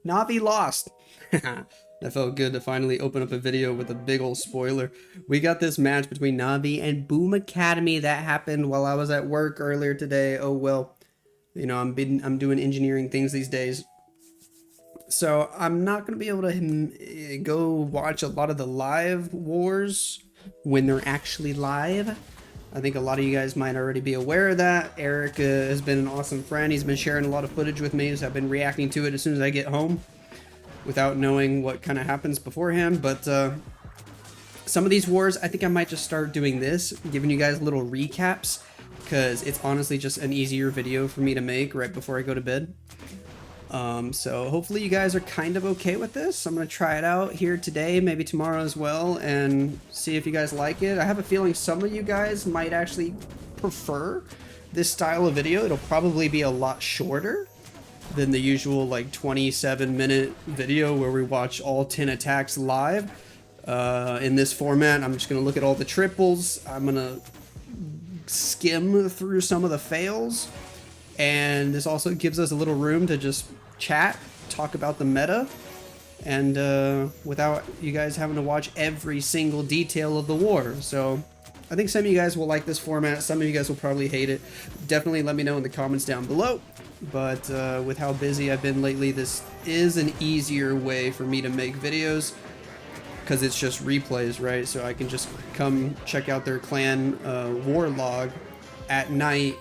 Navi lost. That felt good to finally open up a video with a big old spoiler. We got this match between Navi and Boom Academy that happened while I was at work earlier today. Oh well, you know, I'm doing engineering things these days. So I'm not gonna be able to go watch a lot of the live wars when they're actually live. I think a lot of you guys might already be aware of that. Eric has been an awesome friend. He's been sharing a lot of footage with me, so I've been reacting to it as soon as I get home without knowing what kind of happens beforehand. But some of these wars, I think I might just start doing this, giving you guys little recaps, because it's honestly just an easier video for me to make right before I go to bed. So hopefully you guys are kind of okay with this. I'm going to try it out here today, maybe tomorrow as well, and see if you guys like it. I have a feeling some of you guys might actually prefer this style of video. It'll probably be a lot shorter than the usual like 27-minute video where we watch all 10 attacks live. In this format, I'm just going to look at all the triples. I'm going to skim through some of the fails. And this also gives us a little room to just chat, talk about the meta, and without you guys having to watch every single detail of the war. So I think some of you guys will like this format. Some of you guys will probably hate it. Definitely let me know in the comments down below. But with how busy I've been lately, this is an easier way for me to make videos because it's just replays, right? So I can just come check out their clan war log at night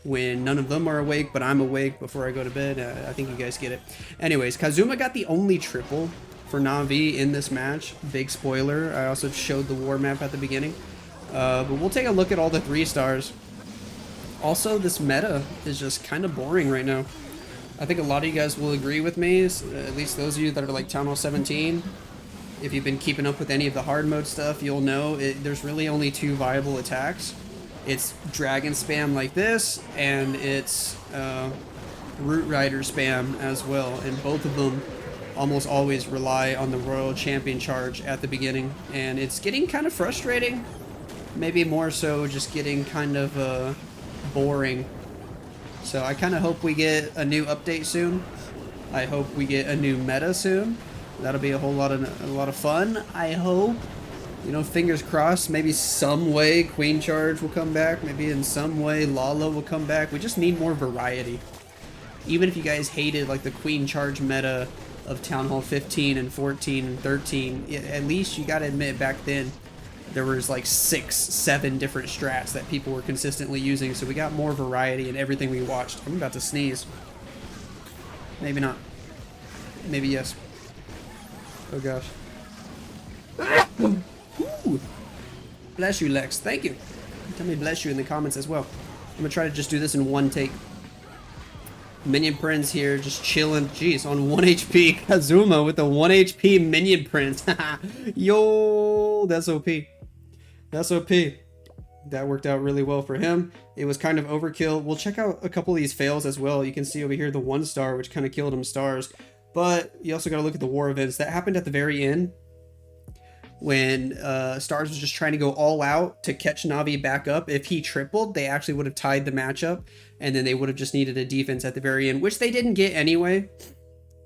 when none of them are awake, but I'm awake before I go to bed. I think you guys get it. Anyways, Kazuma got the only triple for Navi in this match. Big spoiler. I also showed the war map at the beginning. But we'll take a look at all the 3 stars. Also, this meta is just kind of boring right now. I think a lot of you guys will agree with me, at least those of you that are like Town Hall 17. If you've been keeping up with any of the hard mode stuff, you'll know there's really only 2 viable attacks. It's dragon spam like this, and it's root rider spam as well, and both of them almost always rely on the royal champion charge at the beginning, and it's getting kind of frustrating, maybe more so just getting kind of boring. So I kind of hope we get a new update soon. I hope we get a new meta soon. That'll be a lot of fun, I hope. You know, fingers crossed, maybe some way Queen Charge will come back. Maybe in some way Lala will come back. We just need more variety. Even if you guys hated like the Queen Charge meta of Town Hall 15 and 14 and 13, at least you gotta admit back then there was like 6, 7 different strats that people were consistently using. So we got more variety in everything we watched. I'm about to sneeze. Maybe not. Maybe yes. Oh gosh. Ooh. Bless you, Lex. Thank you. Tell me bless you in the comments as well. I'm gonna try to just do this in one take. Minion Prince here, just chilling. Jeez, on 1 HP. Kazuma with the 1 HP Minion Prince. Yo, that's OP. That's OP. That worked out really well for him. It was kind of overkill. We'll check out a couple of these fails as well. You can see over here the 1 star, which kind of killed him stars. But you also got to look at the war events. That happened at the very end, when Stars was just trying to go all out to catch Navi back up. If he tripled, they actually would have tied the matchup, and then they would have just needed a defense at the very end, which they didn't get anyway.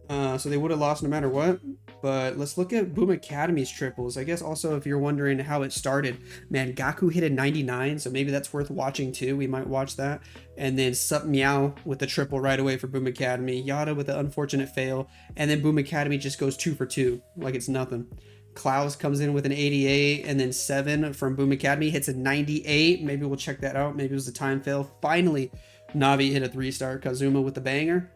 So they would have lost no matter what. But let's look at Boom Academy's triples. I guess also if you're wondering how it started, man, Gaku hit a 99, so maybe that's worth watching too. We might watch that. And then Meow with the triple right away for Boom Academy. Yada with the unfortunate fail. And then Boom Academy just goes 2 for 2, like it's nothing. Klaus comes in with an 88, and then 7 from Boom Academy hits a 98. Maybe we'll check that out. Maybe it was a time fail. Finally, Navi hit a 3-star. Kazuma with the banger.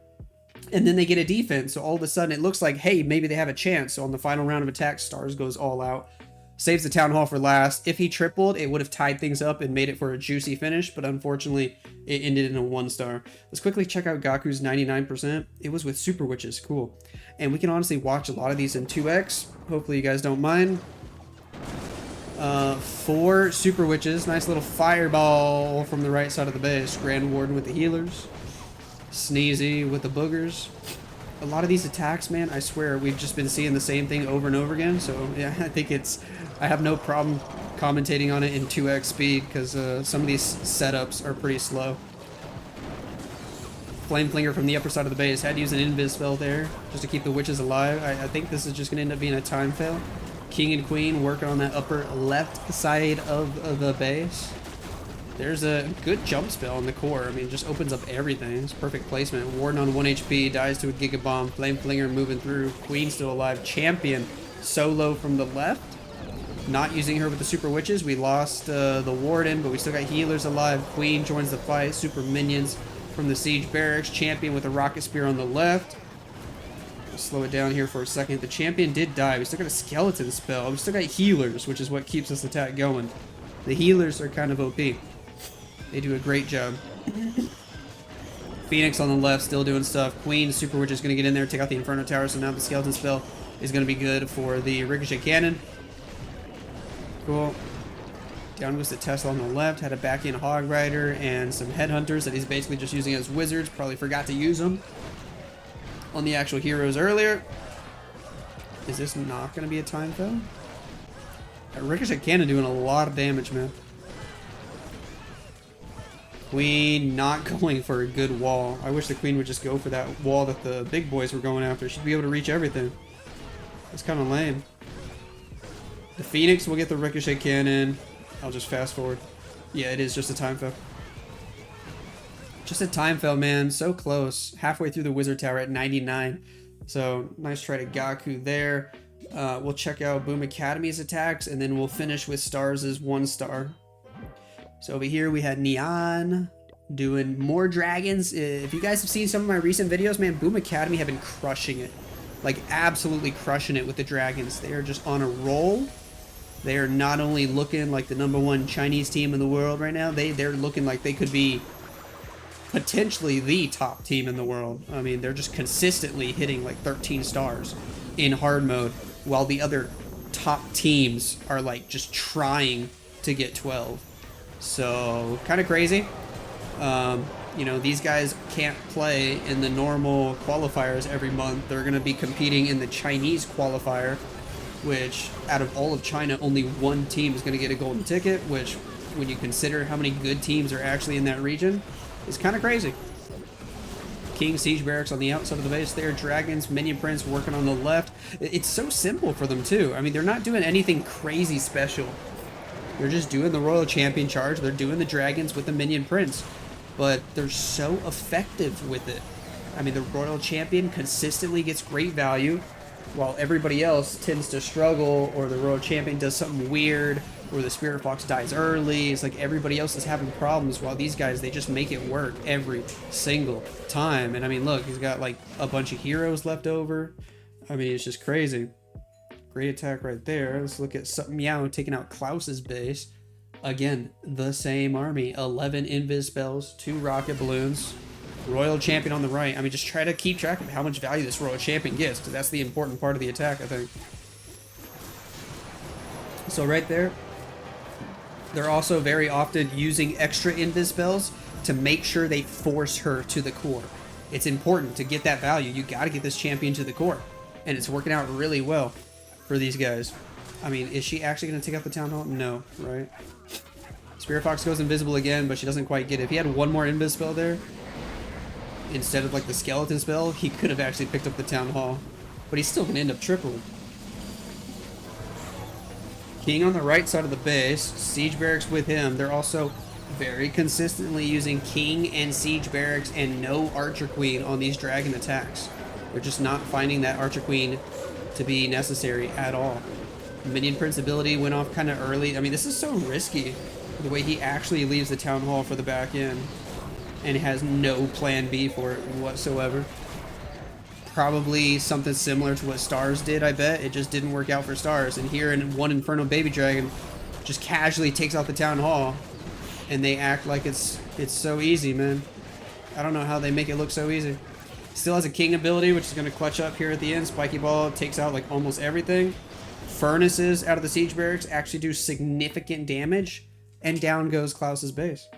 And then they get a defense, so all of a sudden it looks like, hey, maybe they have a chance. So on the final round of attacks, Stars goes all out. Saves the Town Hall for last. If he tripled, it would have tied things up and made it for a juicy finish, but unfortunately, it ended in a 1-star. Let's quickly check out Gaku's 99%. It was with Super Witches. Cool. And we can honestly watch a lot of these in 2x. Hopefully you guys don't mind. 4 Super Witches. Nice little fireball from the right side of the base. Grand Warden with the healers. Sneezy with the boogers. A lot of these attacks, man, I swear we've just been seeing the same thing over and over again. So yeah, I think I have no problem commentating on it in 2x speed because some of these setups are pretty slow. Flame Flinger from the upper side of the base. Had to use an invis spell there just to keep the witches alive. I think this is just going to end up being a time fail. King and Queen working on that upper left side of the base. There's a good jump spell in the core. I mean, just opens up everything. It's perfect placement. Warden on 1 HP, dies to a Giga Bomb. Flame Flinger moving through. Queen still alive. Champion solo from the left. Not using her with the Super Witches. We lost the Warden, but we still got healers alive. Queen joins the fight. Super Minions from the Siege Barracks. Champion with a Rocket Spear on the left. We'll slow it down here for a second. The Champion did die. We still got a Skeleton spell. We still got healers, which is what keeps this attack going. The healers are kind of OP. They do a great job. Phoenix on the left, still doing stuff. Queen, Super Witch is going to get in there, take out the Inferno Tower, so now the Skeleton spell is going to be good for the Ricochet Cannon. Cool. Down goes the Tesla on the left, had a back in Hog Rider and some Headhunters that he's basically just using as wizards. Probably forgot to use them on the actual heroes earlier. Is this not going to be a time fail? Ricochet Cannon doing a lot of damage, man. Queen not going for a good wall. I wish the Queen would just go for that wall that the big boys were going after. She'd be able to reach everything. It's kind of lame. The Phoenix will get the Ricochet Cannon. I'll just fast forward. Yeah, it is just a time fail. Just a time fail, man. So close. Halfway through the Wizard Tower at 99. So, nice try to Gaku there. We'll check out Boom Academy's attacks, and then we'll finish with Stars' 1 star. So over here we had Neon doing more dragons. If you guys have seen some of my recent videos, man, Boom Academy have been crushing it. Like, absolutely crushing it with the dragons. They are just on a roll. They are not only looking like the #1 Chinese team in the world right now, they're looking like they could be potentially the top team in the world. I mean, they're just consistently hitting like 13 stars in hard mode, while the other top teams are like just trying to get 12. So, kind of crazy. You know, these guys can't play in the normal qualifiers every month. They're going to be competing in the Chinese qualifier, which out of all of China, only 1 team is going to get a golden ticket, which, when you consider how many good teams are actually in that region, is kind of crazy. King Siege Barracks on the outside of the base there. Dragons, Minion Prince working on the left. It's so simple for them, too. I mean, they're not doing anything crazy special. They're just doing the Royal Champion charge. They're doing the dragons with the Minion Prince. But they're so effective with it. I mean, the Royal Champion consistently gets great value, while everybody else tends to struggle, or the Royal Champion does something weird, or the Spirit Fox dies early. It's like everybody else is having problems, while these guys, they just make it work every single time. And I mean, look, he's got like a bunch of heroes left over. I mean, it's just crazy. Great attack right there. Let's look at Meow taking out Klaus's base. Again, the same army. 11 invis spells, 2 rocket balloons. Royal Champion on the right. I mean, just try to keep track of how much value this Royal Champion gets, because that's the important part of the attack, I think. So right there, they're also very often using extra invis spells to make sure they force her to the core. It's important to get that value. You got to get this champion to the core. And it's working out really well for these guys. I mean, is she actually going to take out the Town Hall? No, right? Spirit Fox goes invisible again, but she doesn't quite get it. If he had 1 more invis spell there, instead of like the Skeleton spell, he could have actually picked up the Town Hall. But he's still going to end up tripled. King on the right side of the base. Siege Barracks with him. They're also very consistently using King and Siege Barracks and no Archer Queen on these dragon attacks. They're just not finding that Archer Queen to be necessary at all. Minion Prince ability went off kind of early. I mean, this is so risky, the way he actually leaves the Town Hall for the back end and has no plan B for it whatsoever. Probably something similar to what Stars did, I bet. It just didn't work out for Stars. And here in 1 Inferno Baby Dragon just casually takes out the Town Hall, and they act like it's so easy, man. I don't know how they make it look so easy. Still has a King ability, which is going to clutch up here at the end. Spiky Ball takes out like almost everything. Furnaces out of the Siege Barracks actually do significant damage, and down goes Klaus's base.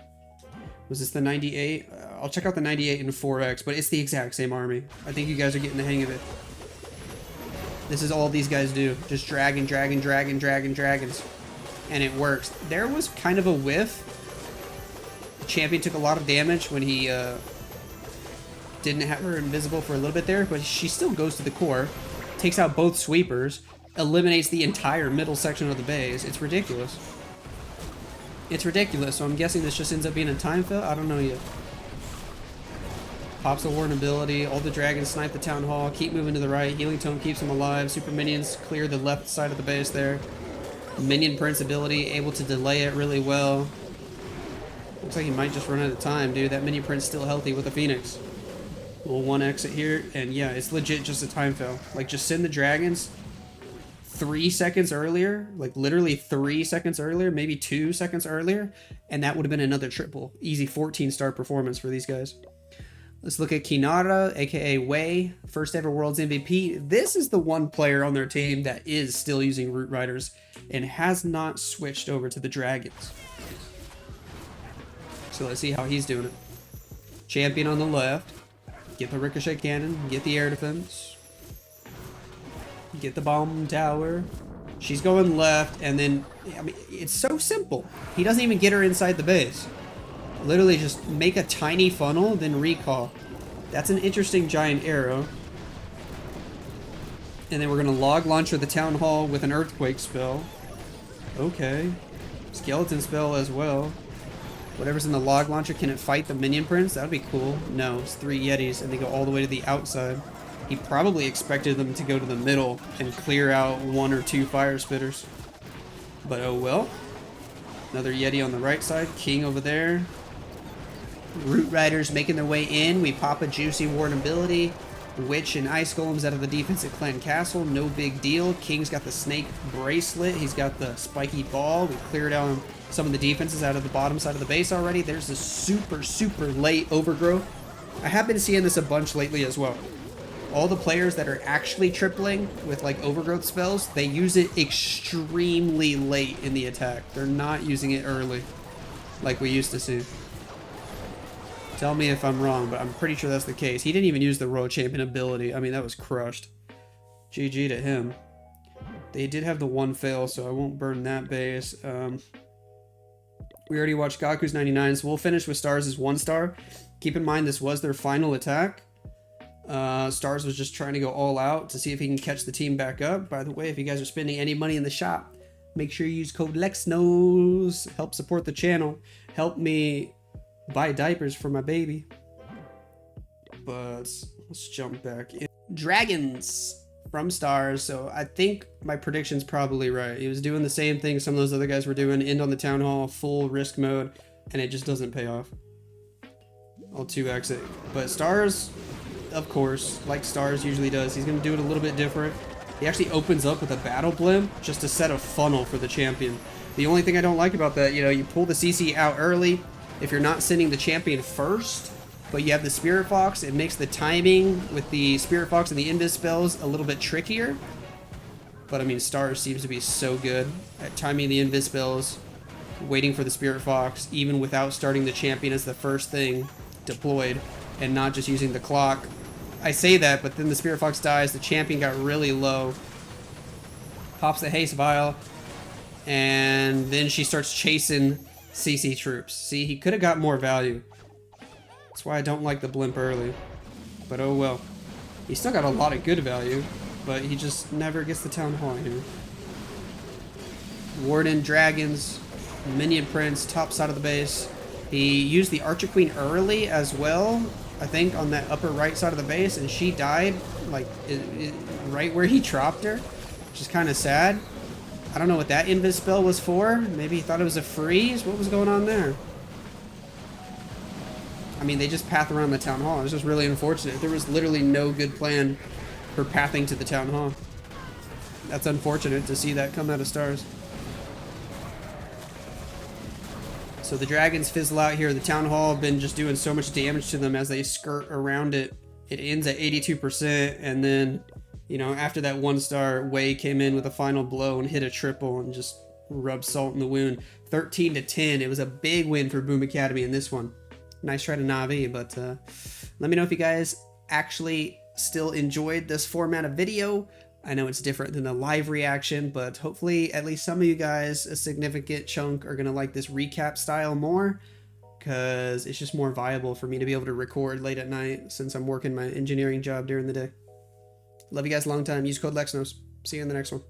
Was this the 98? I'll check out the 98 in 4X, but it's the exact same army. I think you guys are getting the hang of it. This is all these guys do. Just dragon, dragon, dragon, dragon, dragons. And it works. There was kind of a whiff. The champion took a lot of damage when he Didn't have her invisible for a little bit there, but she still goes to the core, takes out both sweepers, eliminates the entire middle section of the base. It's ridiculous. It's ridiculous, so I'm guessing this just ends up being a time fill? I don't know yet. Pops a warden ability, all the dragons snipe the town hall, keep moving to the right, healing tome keeps them alive, super minions clear the left side of the base there. Minion Prince ability, able to delay it really well. Looks like he might just run out of time, dude. That Minion Prince still healthy with a Phoenix. Little one exit here, and yeah, it's legit just a time fill. Like, just send the dragons 3 seconds earlier, like literally 3 seconds earlier, maybe 2 seconds earlier, and that would have been another triple. Easy 14-star performance for these guys. Let's look at Kinara, aka Wei, first ever World's MVP. This is the one player on their team that is still using Root Riders and has not switched over to the dragons. So let's see how he's doing it. Champion on the left. Get the ricochet cannon. Get the air defense. Get the bomb tower. She's going left, and then, I mean, it's so simple. He doesn't even get her inside the base. Literally just make a tiny funnel, then recall. That's an interesting giant arrow. And then we're going to log launcher the town hall with an earthquake spell. Okay. Skeleton spell as well. Whatever's in the log launcher, can it fight the Minion Prince? That would be cool. No, it's 3 Yetis, and they go all the way to the outside. He probably expected them to go to the middle and clear out 1 or 2 fire spitters. But oh well. Another Yeti on the right side. King over there. Root Riders making their way in. We pop a juicy warden ability. Witch and Ice Golems out of the defensive clan castle. No big deal. King's got the snake bracelet. He's got the spiky ball. We cleared out some of the defenses out of the bottom side of the base already. There's this super, super late overgrowth. I have been seeing this a bunch lately as well. All the players that are actually tripling with like overgrowth spells, they use it extremely late in the attack. They're not using it early like we used to see. Tell me if I'm wrong, but I'm pretty sure that's the case. He didn't even use the Royal Champion ability. I mean, that was crushed. GG to him. They did have the one fail, so I won't burn that base. We already watched Gaku's 99, so we'll finish with Stars as 1 star. Keep in mind, this was their final attack. Stars was just trying to go all out to see if he can catch the team back up. By the way, if you guys are spending any money in the shop, make sure you use code Lexnos. Help support the channel. Help me buy diapers for my baby. But let's jump back in. Dragons from Stars. So I think my prediction's probably right. He was doing the same thing some of those other guys were doing. End on the town hall, full risk mode, and it just doesn't pay off. I'll 2x it. But Stars, of course, like Stars usually does, he's going to do it a little bit different. He actually opens up with a battle blimp just to set a funnel for the champion. The only thing I don't like about that, you know, you pull the CC out early. If you're not sending the champion first, but you have the Spirit Fox, it makes the timing with the Spirit Fox and the Invis spells a little bit trickier. But I mean, Stars seems to be so good at timing the Invis spells, waiting for the Spirit Fox, even without starting the champion as the first thing deployed, and not just using the clock. I say that, but then the Spirit Fox dies, the champion got really low, pops the haste vial, and then she starts chasing CC troops. See, he could have got more value. That's why I don't like the blimp early. But oh well. He still got a lot of good value, but he just never gets the town hall here. Warden, Dragons, Minion Prince, top side of the base. He used the Archer Queen early as well, I think, on that upper right side of the base, and she died, like, right where he dropped her, which is kind of sad. I don't know what that Invis spell was for. Maybe he thought it was a freeze? What was going on there? I mean, they just path around the town hall. It was just really unfortunate. There was literally no good plan for pathing to the town hall. That's unfortunate to see that come out of Stars. So the dragons fizzle out here. The town hall have been just doing so much damage to them as they skirt around it. It ends at 82%, and then, you know, after that 1 star, Wei came in with a final blow and hit a triple and just rubbed salt in the wound. 13-10. It was a big win for Boom Academy in this one. Nice try to Na'Vi, but let me know if you guys actually still enjoyed this format of video. I know it's different than the live reaction, but hopefully at least some of you guys, a significant chunk, are going to like this recap style more. because it's just more viable for me to be able to record late at night since I'm working my engineering job during the day. Love you guys a long time. Use code Lexnos. See you in the next one.